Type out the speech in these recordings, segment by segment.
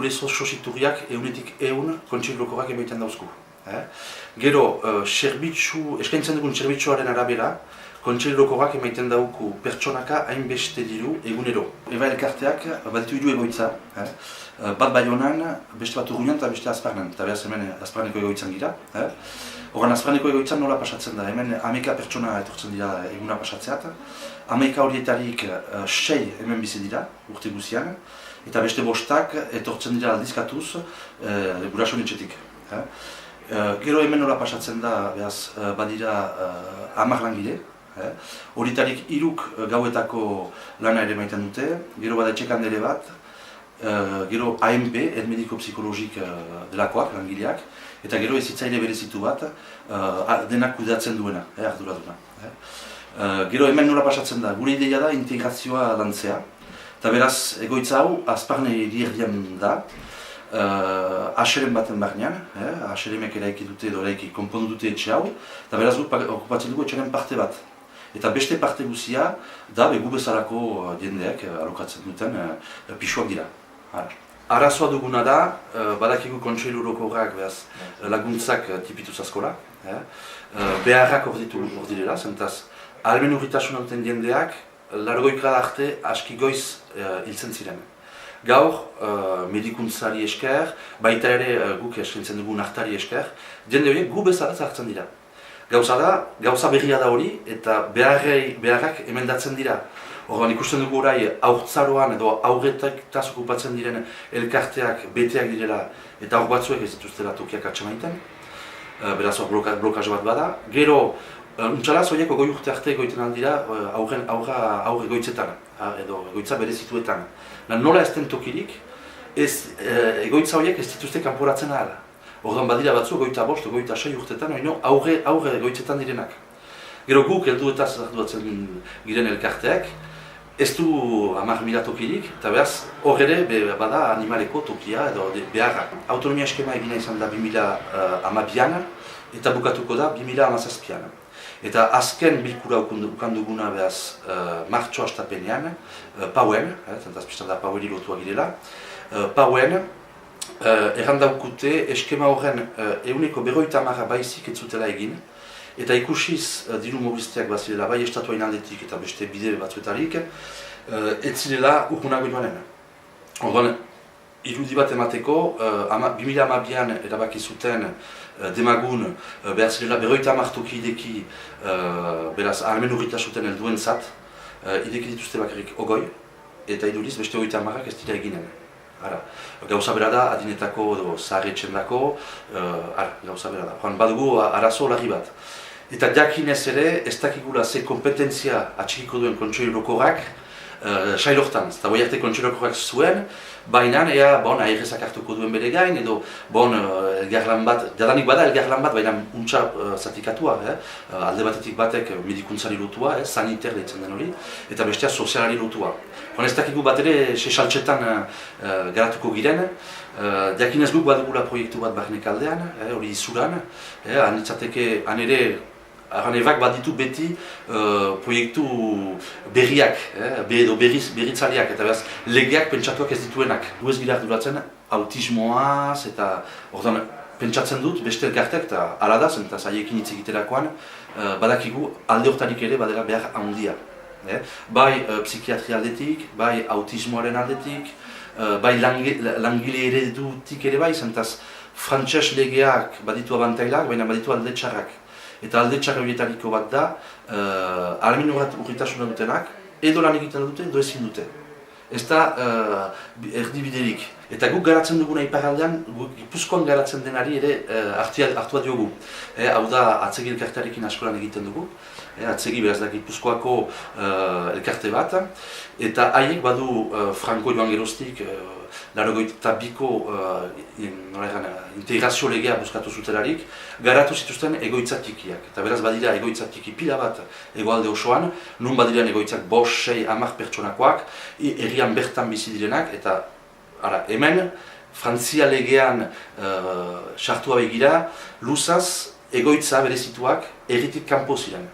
gure sositurriak eunetik kontseilukoak emaiten dauzku. Gero, eskaintzen dugun zerbitzuaren arabera, kontseilukoak emaiten dauku pertsonaka hainbeste diru egunero. Eba elkarteak baditu hiru egoitza, bat Baionan, beste bat Urruñan eta beste Azparnen, eta behaz hemen Azparneko egoitzan gira. Horren Azparneko egoitzan nola pasatzen da, hemen 11 pertsona etortzen dira eguna pasatzeat, 11 horietarik 6 hemen bizi dira, urte guzian, eta beste 5 etortzen dira aldizkatuz gurasoen-etxetik. Gero hemen nola pasatzen da, behaz, badira 10 langile, horietarik 3 gauetako lana ere maiten dute, gero bada etxekandere bat, gero AMP, mediko-psikologik delakoak, langileak, eta gero ezitzaile berezitu bat, denak kudeatzen duena, arduraduna. Gero hemen nola pasatzen da, gure ideia da integrazioa lantzea, eta beraz egoitza hau Azparne hiri-erdian da, HLM baten barnean, HLMek eraiki dute edo eraiki konpondu dute etxe hau, eta beraz guk okupatzen dugu etxearen parte bat. Eta beste parte guzia da gu bezalako jendeak alokatzen duten pisuak dira. Arazoa duguna da, badakigu kontseilu orokorrak laguntzak tipituz askola, beharrak hor direla, zentaz ahalmen urritasuna duten jendeak, largoikada arte aski goiz hiltzen ziren. Gaur, medikuntzari esker, baita ere guk eskaintzen dugun artari esker, jende horiek gu bezala zartzen dira. Gauza berria da hori eta beharrak emendatzen dira. Orduan ikusten dugu orai haurtzaroan edo aurretaz okupatzen diren elkarteak beteak direla eta hor batzuek ez dituztela tokiak atxamaiten. Beraz hor blokaz bat bada. Gero, untxalaz horiek ogoi urte arte egoiten aldira aurre egoitzetan, edo egoitza berezituetan. Nola ez den tokirik, egoitza horiek ez dituzte kanporatzen ahal. Orduan badira batzu, goita 5, goita 6 urtetan, aurre goitzetan direnak. Gero guk helduetaz arduatzen giren elkarteak, ez du 10.000 tokirik, eta behaz hor ere bada animaleko tokia edo beharra. Autonomia eskema egina izan da 2012an eta bukatuko da 2017an. Eta azken bilkura ukan duguna behaz martxo hastapenean, Pauen, zentaz pistan da Paueri lotua girela, Pauen, errandaukute eskema horren euneko 50 baizik ez zutela egin, eta ikusiz diru mobilizteak bazirela bai estatuain aldetik eta beste bide batzuetarik, ez zirela urgunago joanen. Orduan, irudi bat emateko, 2012an erabaki zuten demagun behar zirela 50 toki ideki beraz ahalmen urritasuten helduen zat, ideki dituzte bakarrik ogoi, eta iduriz beste 50 ez dira eginen. Gauza bera da, adinetako edo zaharretxen dako, gauza bera da. Badugu arazo larri bat. Eta jakinez ere, ez dakigula ze kompetentzia atxikiko duen kontseilu orokorrak sailortan. Eta boi arte kontseilu orokorrak zuen, baina ARS-ak hartuko duen bere gain, edo elgarlan bat, jadanik bada elgarlan bat, baina untsa zatikatua, alde batetik batek medikuntzari lotua, saniter deitzen den hori, eta bestea sozialari lotua. Ez dakigu bat ere, sesaltxetan garatuko giren, jakinez guk badugula proiektu bat barnek aldean, hori izuran, han ere, Arranebak baditu beti proiektu berriak, edo berritzaliak, eta behaz legeak pentsatuak ez dituenak. Du ez gira arduratzen autismoaz, eta ordan pentsatzen dut beste elkartek, eta ala da, eta zaiekin hitz egiterakoan, badakigu alde hortarik ere badela behar handia. Bai psikiatria aldetik, bai autismoaren aldetik, bai langile eredutik ere bai, zentaz frantses legeak baditu abantailak, baina baditu alde txarrak. Eta alde txarra horietariko bat da, ahalmen urritasuna dutenak, edo lan egiten dute, edo ezin dute. Ez da erdibiderik. Eta guk garatzen duguna iparaldean, Gipuzkoan garatzen denari ere hartua diogu. Hau da, atzegi elkartearekin askolan egiten dugu. Atzegi beraz da Gipuzkoako elkarte bat. Eta haiek badu Franco joan geroztik, 82ko integrazio legea buskatu zutelarik, garatu zituzten egoitza tikiak. Eta beraz badira egoitza tiki pila bat egoalde osoan, nun badirean egoitzak 5, 6, 10 pertsonakoak, herrian bertan bizi direnak, eta hemen, Frantzia legean sartua begira, luzaz egoitza berezituak herritik kanpo ziren.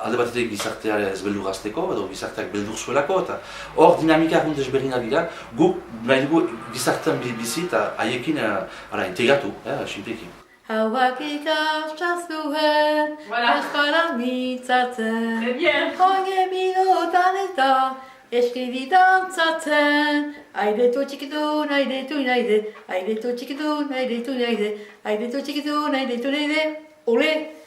alde batetik gizartea ez beldurazteko, edo gizarteak beldur zuelako, eta hor dinamika argunt ezberdinak dira, guk nahi dugu gizartean bizi eta haiekin integratu, sinpliki. Hauak ikastazuhen, euskara mitzatzen, honge bilotan eta eskidi dantzatzen. Airetu txikitu, airetu naide, airetu txikitu, airetu naide, airetu txikitu, airetu naide, ole!